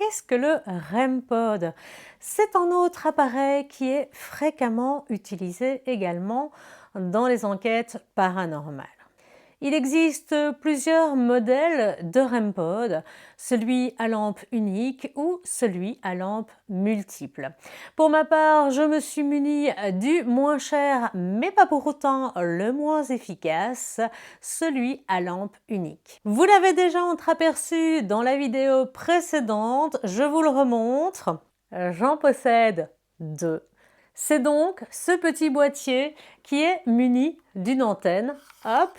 qu'est-ce que le REM pod? C'est un autre appareil qui est fréquemment utilisé également dans les enquêtes paranormales. Il existe plusieurs modèles de REM pod, celui à lampe unique ou celui à lampe multiple. Pour ma part, je me suis munie du moins cher, mais pas pour autant le moins efficace, celui à lampe unique. Vous l'avez déjà entreaperçu dans la vidéo précédente, je vous le remontre. J'en possède deux. C'est donc ce petit boîtier qui est muni d'une antenne. Hop!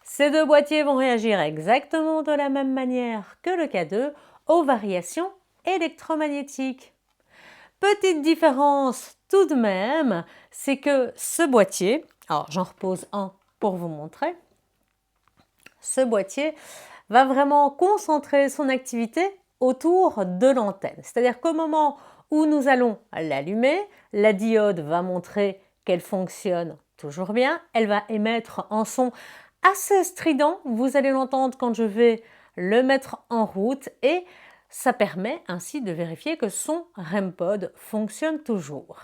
Ces deux boîtiers vont réagir exactement de la même manière que le K2 aux variations électromagnétiques. Petite différence tout de même, c'est que ce boîtier, alors j'en repose un pour vous montrer, ce boîtier va vraiment concentrer son activité autour de l'antenne. C'est-à-dire qu'au moment où nous allons l'allumer, la diode va montrer qu'elle fonctionne toujours bien, elle va émettre un son assez strident, vous allez l'entendre quand je vais le mettre en route et ça permet ainsi de vérifier que son REM pod fonctionne toujours.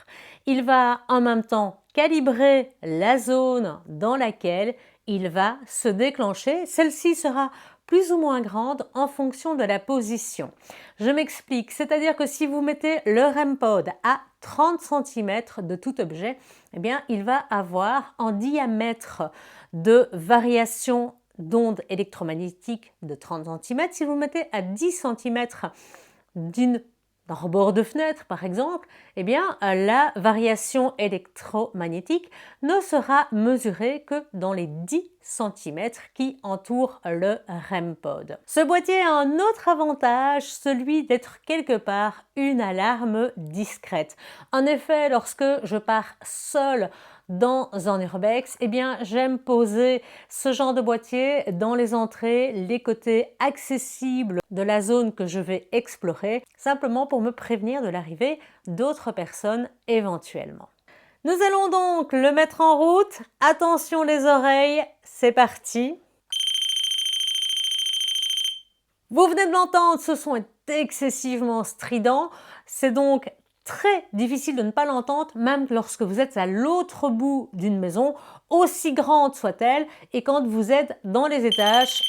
Il va en même temps calibrer la zone dans laquelle il va se déclencher. Celle-ci sera plus ou moins grande en fonction de la position. Je m'explique, c'est-à-dire que si vous mettez le REM pod à 30 cm de tout objet, eh bien, il va avoir un diamètre de variation d'ondes électromagnétiques de 30 cm. Si vous le mettez à 10 cm d'un rebord de fenêtre par exemple, eh bien la variation électromagnétique ne sera mesurée que dans les 10 cm qui entourent le REM pod. Ce boîtier a un autre avantage, celui d'être quelque part une alarme discrète. En effet, lorsque je pars seule dans un urbex, eh bien j'aime poser ce genre de boîtier dans les entrées, les côtés accessibles de la zone que je vais explorer, simplement pour me prévenir de l'arrivée d'autres personnes éventuellement. Nous allons donc le mettre en route. Attention les oreilles, c'est parti. Vous venez de l'entendre, ce son est excessivement strident. C'est donc très difficile de ne pas l'entendre, même lorsque vous êtes à l'autre bout d'une maison, aussi grande soit-elle, et quand vous êtes dans les étages.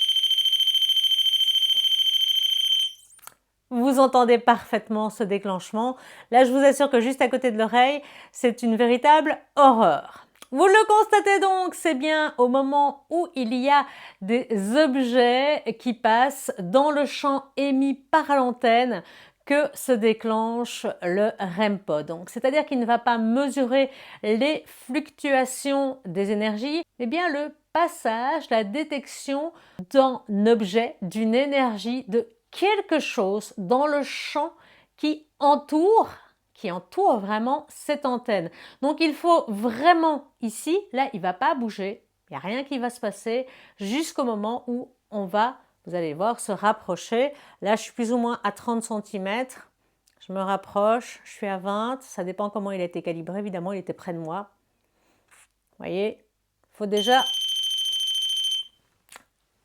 Vous entendez parfaitement ce déclenchement. Là, je vous assure que juste à côté de l'oreille, c'est une véritable horreur. Vous le constatez donc, c'est bien au moment où il y a des objets qui passent dans le champ émis par l'antenne que se déclenche le REM pod. Donc, c'est-à-dire qu'il ne va pas mesurer les fluctuations des énergies, mais bien le passage, la détection d'un objet, d'une énergie, de quelque chose dans le champ qui entoure vraiment cette antenne. Donc il faut vraiment ici, là il ne va pas bouger, il n'y a rien qui va se passer jusqu'au moment où on va, vous allez voir, se rapprocher. Là je suis plus ou moins à 30 cm, je me rapproche, je suis à 20, ça dépend comment il a été calibré, évidemment il était près de moi. Vous voyez, il faut déjà...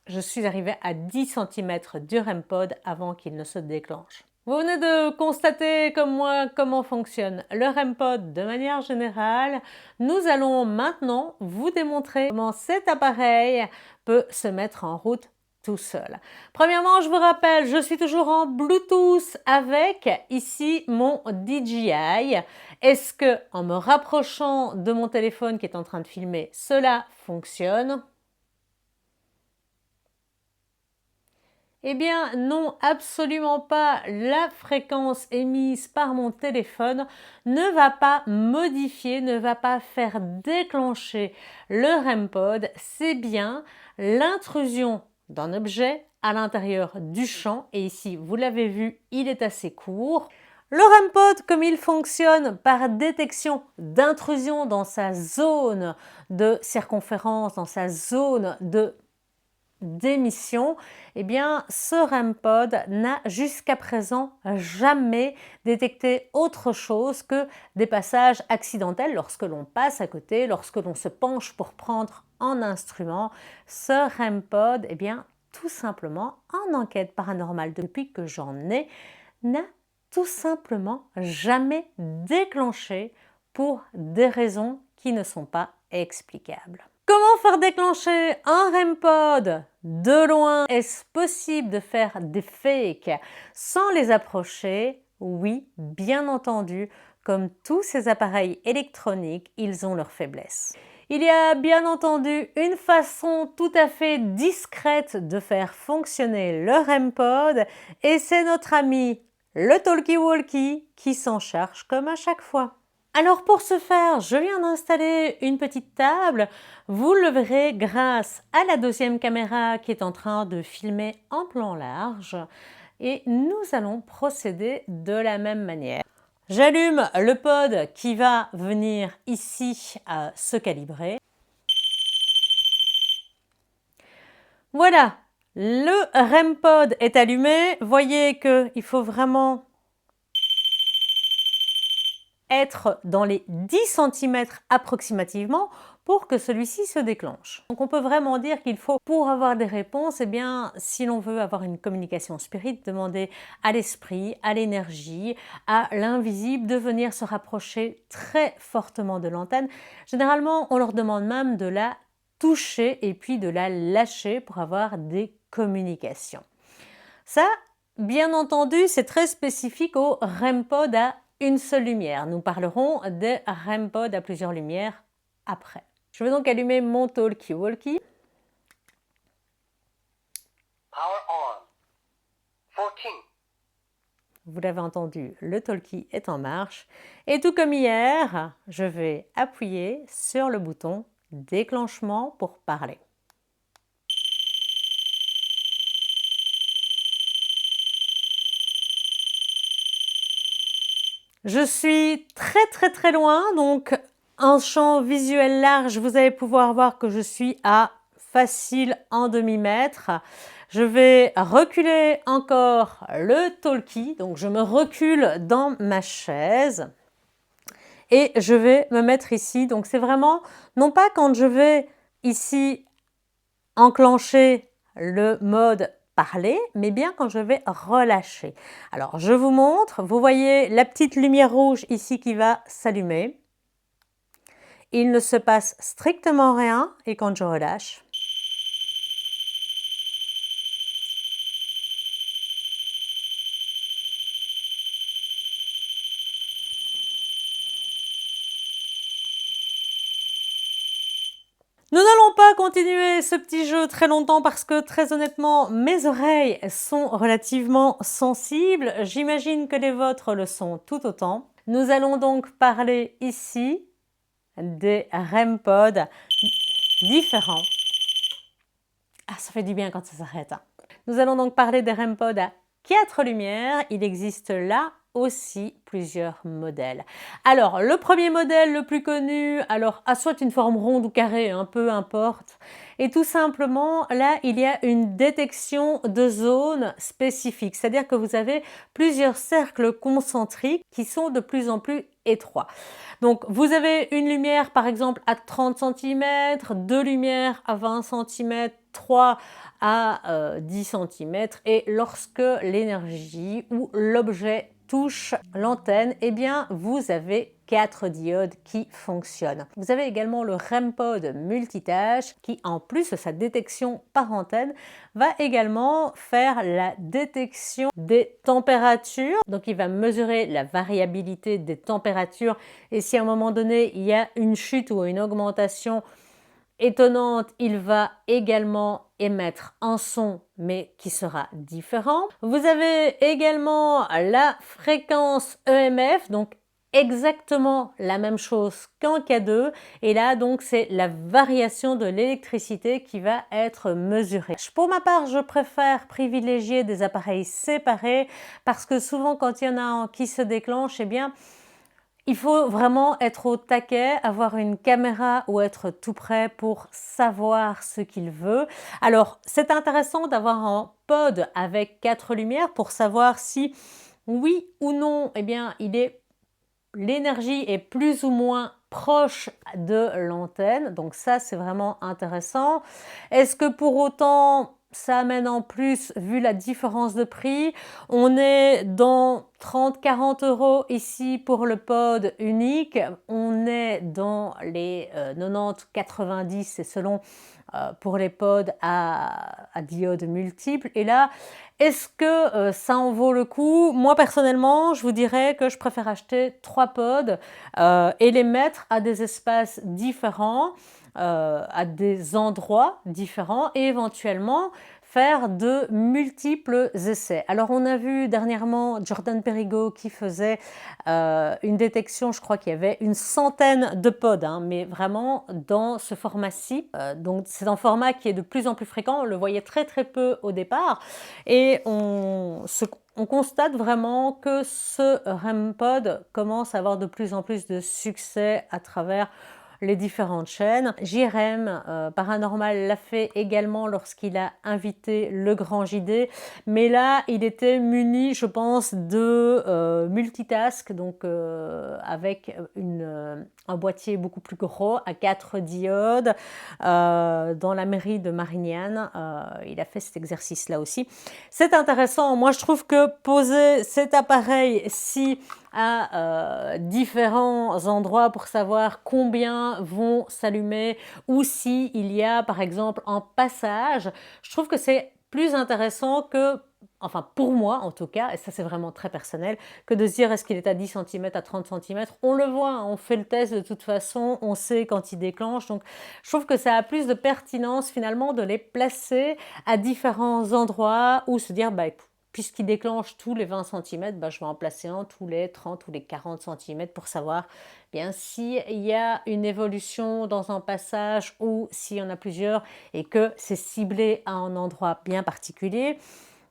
Je suis arrivée à 10 cm du REM pod avant qu'il ne se déclenche. Vous venez de constater comme moi comment fonctionne le REM pod de manière générale. Nous allons maintenant vous démontrer comment cet appareil peut se mettre en route tout seul. Premièrement, je vous rappelle, je suis toujours en Bluetooth avec ici mon DJI. Est-ce que en me rapprochant de mon téléphone qui est en train de filmer, cela fonctionne ? Eh bien non, absolument pas. La fréquence émise par mon téléphone ne va pas modifier, ne va pas faire déclencher le REM pod. C'est bien l'intrusion d'un objet à l'intérieur du champ. Et ici, vous l'avez vu, il est assez court. Le REM pod, comme il fonctionne par détection d'intrusion dans sa zone de circonférence, dans sa zone d'émission, eh bien ce REM pod n'a jusqu'à présent jamais détecté autre chose que des passages accidentels lorsque l'on passe à côté, lorsque l'on se penche pour prendre un instrument. Ce REM pod, eh bien tout simplement en enquête paranormale depuis que j'en ai, n'a tout simplement jamais déclenché pour des raisons qui ne sont pas explicables. Comment faire déclencher un REM pod de loin? Est-ce possible de faire des fakes sans les approcher? Oui, bien entendu, comme tous ces appareils électroniques, ils ont leurs faiblesses. Il y a bien entendu une façon tout à fait discrète de faire fonctionner le REM pod et c'est notre ami le talkie-walkie qui s'en charge comme à chaque fois. Alors pour ce faire, je viens d'installer une petite table. Vous le verrez grâce à la deuxième caméra qui est en train de filmer en plan large. Et nous allons procéder de la même manière. J'allume le pod qui va venir ici se calibrer. Voilà, le REM pod est allumé. Voyez qu'il faut vraiment être dans les 10 cm approximativement pour que celui-ci se déclenche. Donc on peut vraiment dire qu'il faut, pour avoir des réponses, eh bien, si l'on veut avoir une communication spirit, demander à l'esprit, à l'énergie, à l'invisible de venir se rapprocher très fortement de l'antenne. Généralement, on leur demande même de la toucher et puis de la lâcher pour avoir des communications. Ça, bien entendu, c'est très spécifique au REM pod à une seule lumière. Nous parlerons des REM pod à plusieurs lumières après. Je vais donc allumer mon talkie-walkie. Power on. 14. Vous l'avez entendu, le talkie est en marche. Et tout comme hier, je vais appuyer sur le bouton déclenchement pour parler. Je suis très loin, donc un champ visuel large, vous allez pouvoir voir que je suis à facile 1 demi-mètre. Je vais reculer encore le talkie, donc je me recule dans ma chaise et je vais me mettre ici. Donc c'est vraiment, non pas quand je vais ici enclencher le mode parler, mais bien quand je vais relâcher. Alors je vous montre, vous voyez la petite lumière rouge ici qui va s'allumer. Il ne se passe strictement rien et quand je relâche, nous n'allons pas continuer ce petit jeu très longtemps parce que très honnêtement, mes oreilles sont relativement sensibles. J'imagine que les vôtres le sont tout autant. Nous allons donc parler ici des REM pod différents. Ah, ça fait du bien quand ça s'arrête. Nous allons donc parler des REM pod à 4 lumières. Il existe là aussi plusieurs modèles. Alors, le premier modèle le plus connu, alors a soit une forme ronde ou carrée, peu importe. Et tout simplement, là, il y a une détection de zones spécifiques. C'est-à-dire que vous avez plusieurs cercles concentriques qui sont de plus en plus étroits. Donc, vous avez une lumière, par exemple, à 30 cm, deux lumières à 20 cm, 3 à 10 cm. Et lorsque l'énergie ou l'objet touche l'antenne, eh bien, vous avez 4 diodes qui fonctionnent. Vous avez également le REM pod multitâche qui, en plus de sa détection par antenne, va également faire la détection des températures. Donc, il va mesurer la variabilité des températures et si à un moment donné, il y a une chute ou une augmentation étonnante, il va également émettre un son mais qui sera différent. Vous avez également la fréquence EMF, donc exactement la même chose qu'en K2 et là donc c'est la variation de l'électricité qui va être mesurée. Pour ma part, je préfère privilégier des appareils séparés parce que souvent quand il y en a un qui se déclenche, eh bien il faut vraiment être au taquet, avoir une caméra ou être tout près pour savoir ce qu'il veut. Alors, c'est intéressant d'avoir un pod avec 4 lumières pour savoir si, oui ou non, eh bien, l'énergie est plus ou moins proche de l'antenne. Donc ça, c'est vraiment intéressant. Est-ce que pour autant, ça amène en plus, vu la différence de prix, on est dans 30-40 € ici pour le pod unique, on est dans les 90-90, c'est selon pour les pods à diodes multiples. Et là, est-ce que ça en vaut le coup? Moi personnellement, je vous dirais que je préfère acheter 3 pods et les mettre à des espaces différents, à des endroits différents et éventuellement faire de multiples essais. Alors on a vu dernièrement Jordan Perigo qui faisait une détection, je crois qu'il y avait une centaine de pods, hein, mais vraiment dans ce format-ci. Donc c'est un format qui est de plus en plus fréquent, on le voyait très très peu au départ et on constate vraiment que ce REM pod commence à avoir de plus en plus de succès à travers les différentes chaînes. JRM Paranormal l'a fait également lorsqu'il a invité le grand JD, mais là il était muni, je pense, de multitask, donc avec un boîtier beaucoup plus gros à 4 diodes dans la mairie de Marignane. Il a fait cet exercice là aussi. C'est intéressant, moi je trouve que poser cet appareil-ci à différents endroits pour savoir combien vont s'allumer ou s'il y a par exemple un passage, je trouve que c'est plus intéressant que, enfin pour moi en tout cas, et ça c'est vraiment très personnel, que de se dire est-ce qu'il est à 10 cm, à 30 cm. On le voit, on fait le test de toute façon, on sait quand il déclenche, donc je trouve que ça a plus de pertinence finalement de les placer à différents endroits ou se dire bah puisqu'il déclenche tous les 20 cm, je vais en placer un tous les 30 ou les 40 cm pour savoir bien s'il y a une évolution dans un passage ou s'il y en a plusieurs et que c'est ciblé à un endroit bien particulier.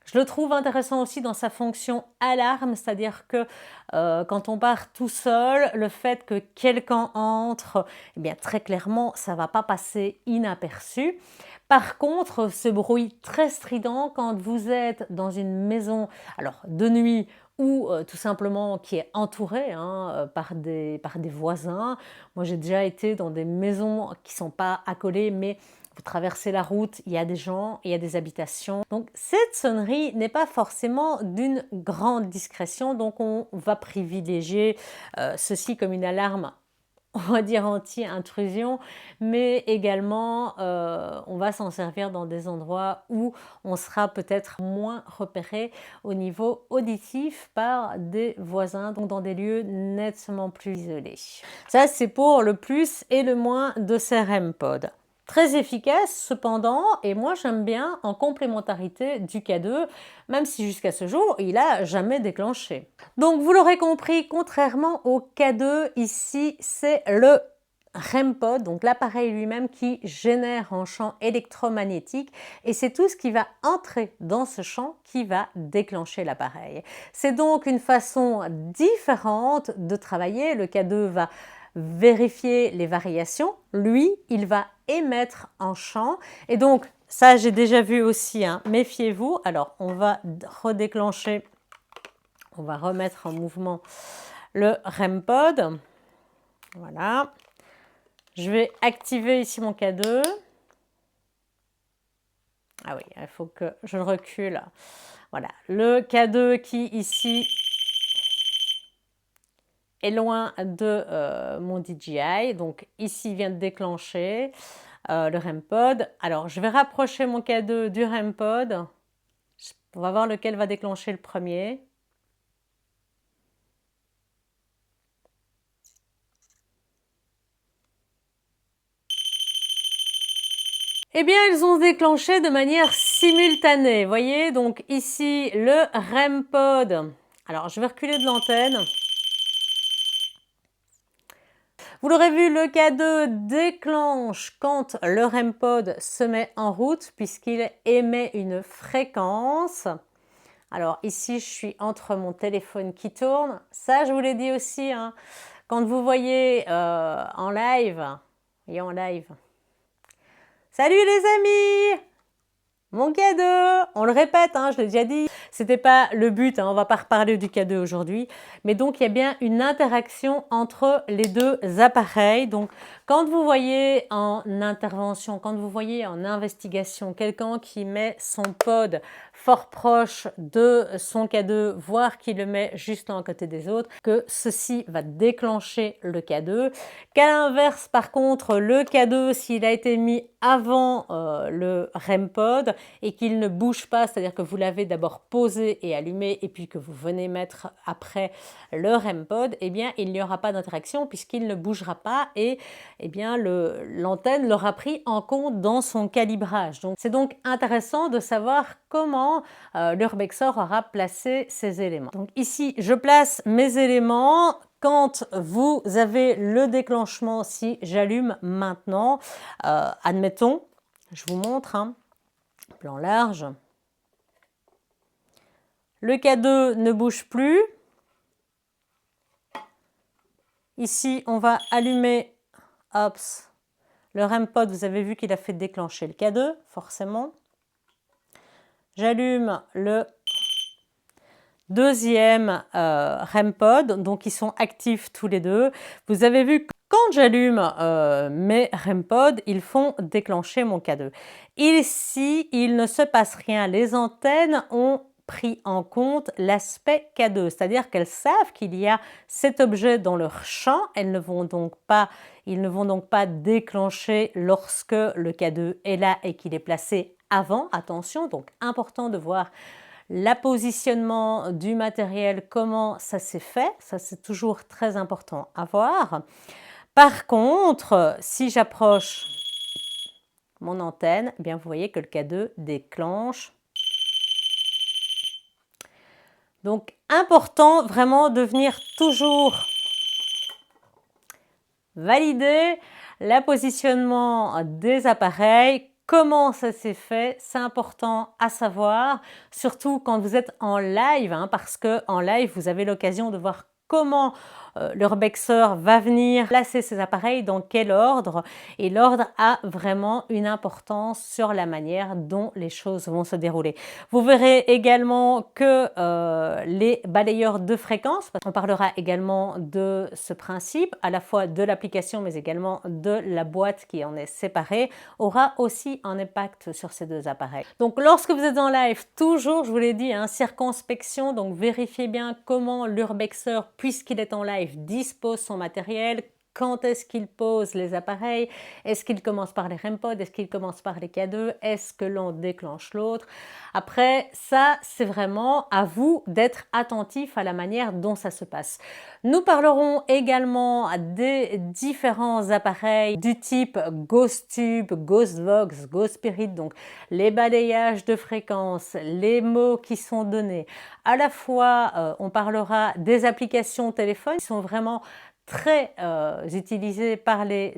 Je le trouve intéressant aussi dans sa fonction alarme, c'est-à-dire que quand on part tout seul, le fait que quelqu'un entre, eh bien très clairement, ça ne va pas passer inaperçu. Par contre, ce bruit très strident quand vous êtes dans une maison, alors de nuit ou tout simplement qui est entourée par des voisins. Moi, j'ai déjà été dans des maisons qui ne sont pas accolées, mais vous traversez la route, il y a des gens, il y a des habitations. Donc cette sonnerie n'est pas forcément d'une grande discrétion, donc on va privilégier ceci comme une alarme, on va dire anti-intrusion, mais également on va s'en servir dans des endroits où on sera peut-être moins repéré au niveau auditif par des voisins, donc dans des lieux nettement plus isolés. Ça c'est pour le plus et le moins de ces REM pods. Très efficace cependant, et moi j'aime bien en complémentarité du K2, même si jusqu'à ce jour il n'a jamais déclenché. Donc vous l'aurez compris, contrairement au K2, ici c'est le REM pod, donc l'appareil lui-même qui génère un champ électromagnétique et c'est tout ce qui va entrer dans ce champ qui va déclencher l'appareil. C'est donc une façon différente de travailler. Le K2 va vérifier les variations, lui il va émettre un champ et donc ça j'ai déjà vu aussi, méfiez-vous. Alors on va redéclencher, on va remettre en mouvement le REM pod, voilà. Je vais activer ici mon K2. Ah oui, il faut que je le recule. Voilà, le K2 qui ici est loin de mon DJI. Donc ici il vient de déclencher le REM pod. Alors je vais rapprocher mon K2 du REM pod. On va voir lequel va déclencher le premier. Eh bien, elles ont déclenché de manière simultanée. Vous voyez, donc ici, le REM pod. Alors, je vais reculer de l'antenne. Vous l'aurez vu, le K2 déclenche quand le REM pod se met en route puisqu'il émet une fréquence. Alors ici, je suis entre mon téléphone qui tourne. Ça, je vous l'ai dit aussi, quand vous voyez en live, salut les amis! Mon K2, on le répète, je l'ai déjà dit, C'était pas le but, hein, on va pas reparler du K2 aujourd'hui, mais donc il y a bien une interaction entre les deux appareils. Donc quand vous voyez en intervention, quand vous voyez en investigation quelqu'un qui met son pod fort proche de son K2, voire qui le met juste à côté des autres, que ceci va déclencher le K2. Qu'à l'inverse, par contre, le K2, s'il a été mis avant le REM pod et qu'il ne bouge pas, c'est-à-dire que vous l'avez d'abord posé et allumé et puis que vous venez mettre après le REM pod, eh bien, il n'y aura pas d'interaction puisqu'il ne bougera pas et eh bien, l'antenne l'aura pris en compte dans son calibrage. Donc, c'est donc intéressant de savoir comment l'urbexor aura placé ces éléments. Donc ici, je place mes éléments. Quand vous avez le déclenchement, si j'allume maintenant, admettons, je vous montre, hein, plan large, le K2 ne bouge plus. Ici, on va allumer, hop, le REM pod, vous avez vu qu'il a fait déclencher le K2, forcément. J'allume le deuxième REM pod, donc ils sont actifs tous les deux. Vous avez vu que quand j'allume mes REM pods, ils font déclencher mon K2. Ici, il ne se passe rien. Les antennes ont pris en compte l'aspect K2, c'est-à-dire qu'elles savent qu'il y a cet objet dans leur champ. Ils ne vont donc pas déclencher lorsque le K2 est là et qu'il est placé avant. Attention, donc important de voir le positionnement du matériel, comment ça s'est fait, ça c'est toujours très important à voir. Par contre, si j'approche mon antenne, eh bien vous voyez que le K2 déclenche. Donc important vraiment de venir toujours valider le positionnement des appareils. Comment ça s'est fait, c'est important à savoir, surtout quand vous êtes en live, hein, parce qu'en live, vous avez l'occasion de voir comment l'urbexor va venir placer ses appareils, dans quel ordre, et l'ordre a vraiment une importance sur la manière dont les choses vont se dérouler. Vous verrez également que les balayeurs de fréquence, on parlera également de ce principe, à la fois de l'application mais également de la boîte qui en est séparée, aura aussi un impact sur ces deux appareils. Donc lorsque vous êtes en live, toujours, je vous l'ai dit, hein, circonspection, donc vérifiez bien comment l'urbexor, puisqu'il est en live, dispose son matériel, quand est-ce qu'il pose les appareils, est-ce qu'il commence par les REM pods, est-ce qu'il commence par les K2, est-ce que l'on déclenche l'autre. Après, ça, c'est vraiment à vous d'être attentif à la manière dont ça se passe. Nous parlerons également des différents appareils du type Ghost Tube, Ghost Vox, Ghost Spirit, donc les balayages de fréquences, les mots qui sont donnés. À la fois, on parlera des applications téléphone qui sont vraiment très utilisé par les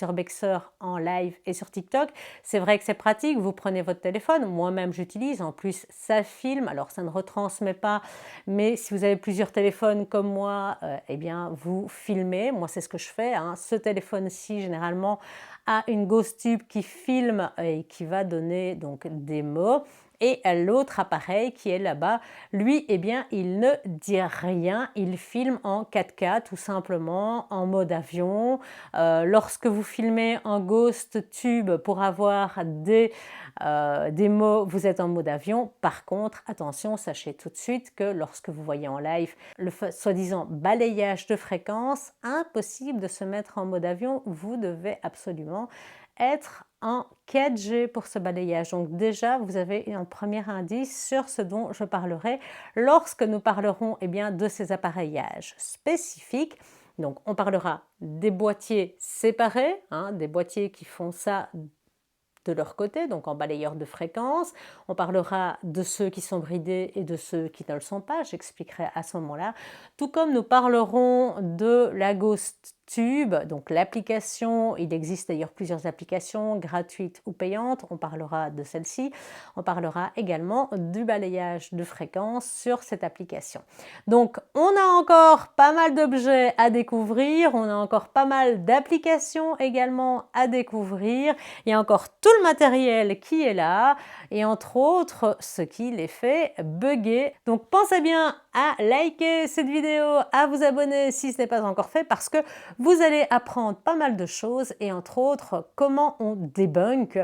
urbexeurs en live et sur TikTok. C'est vrai que c'est pratique, vous prenez votre téléphone, moi-même j'utilise, en plus ça filme, alors ça ne retransmet pas, mais si vous avez plusieurs téléphones comme moi, eh bien vous filmez, moi c'est ce que je fais, hein. Ce téléphone-ci généralement a une Ghost Tube qui filme et qui va donner donc des mots. Et l'autre appareil qui est là-bas, lui, eh bien, il ne dit rien, il filme en 4K tout simplement, en mode avion. Lorsque vous filmez en Ghost Tube pour avoir des mots, vous êtes en mode avion. Par contre, attention, sachez tout de suite que lorsque vous voyez en live le soi-disant balayage de fréquences, impossible de se mettre en mode avion, vous devez absolument être en 4G pour ce balayage. Donc déjà, vous avez un premier indice sur ce dont je parlerai lorsque nous parlerons eh bien, de ces appareillages spécifiques. Donc on parlera des boîtiers séparés, hein, des boîtiers qui font ça de leur côté, donc en balayeur de fréquence. On parlera de ceux qui sont bridés et de ceux qui ne le sont pas, j'expliquerai à ce moment-là. Tout comme nous parlerons de la Ghost Tube, donc l'application, il existe d'ailleurs plusieurs applications gratuites ou payantes, on parlera de celle-ci, on parlera également du balayage de fréquences sur cette application. Donc on a encore pas mal d'objets à découvrir, on a encore pas mal d'applications également à découvrir, il y a encore tout le matériel qui est là et entre autres ce qui les fait bugger. Donc pensez bien à liker cette vidéo, à vous abonner si ce n'est pas encore fait parce que vous allez apprendre pas mal de choses et entre autres comment on débunk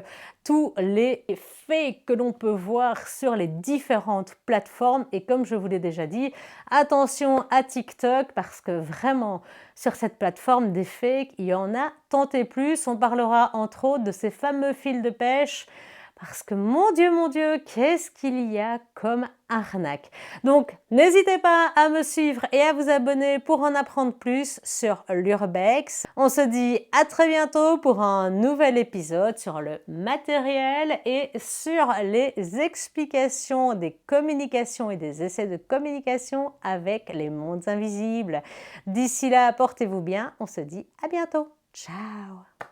tous les fakes que l'on peut voir sur les différentes plateformes et comme je vous l'ai déjà dit, attention à TikTok parce que vraiment sur cette plateforme des fakes, il y en a tant et plus. On parlera entre autres de ces fameux fils de pêche parce que mon Dieu, qu'est-ce qu'il y a comme arnaque. Donc n'hésitez pas à me suivre et à vous abonner pour en apprendre plus sur l'urbex. On se dit à très bientôt pour un nouvel épisode sur le matériel et sur les explications des communications et des essais de communication avec les mondes invisibles. D'ici là, portez-vous bien, on se dit à bientôt. Ciao!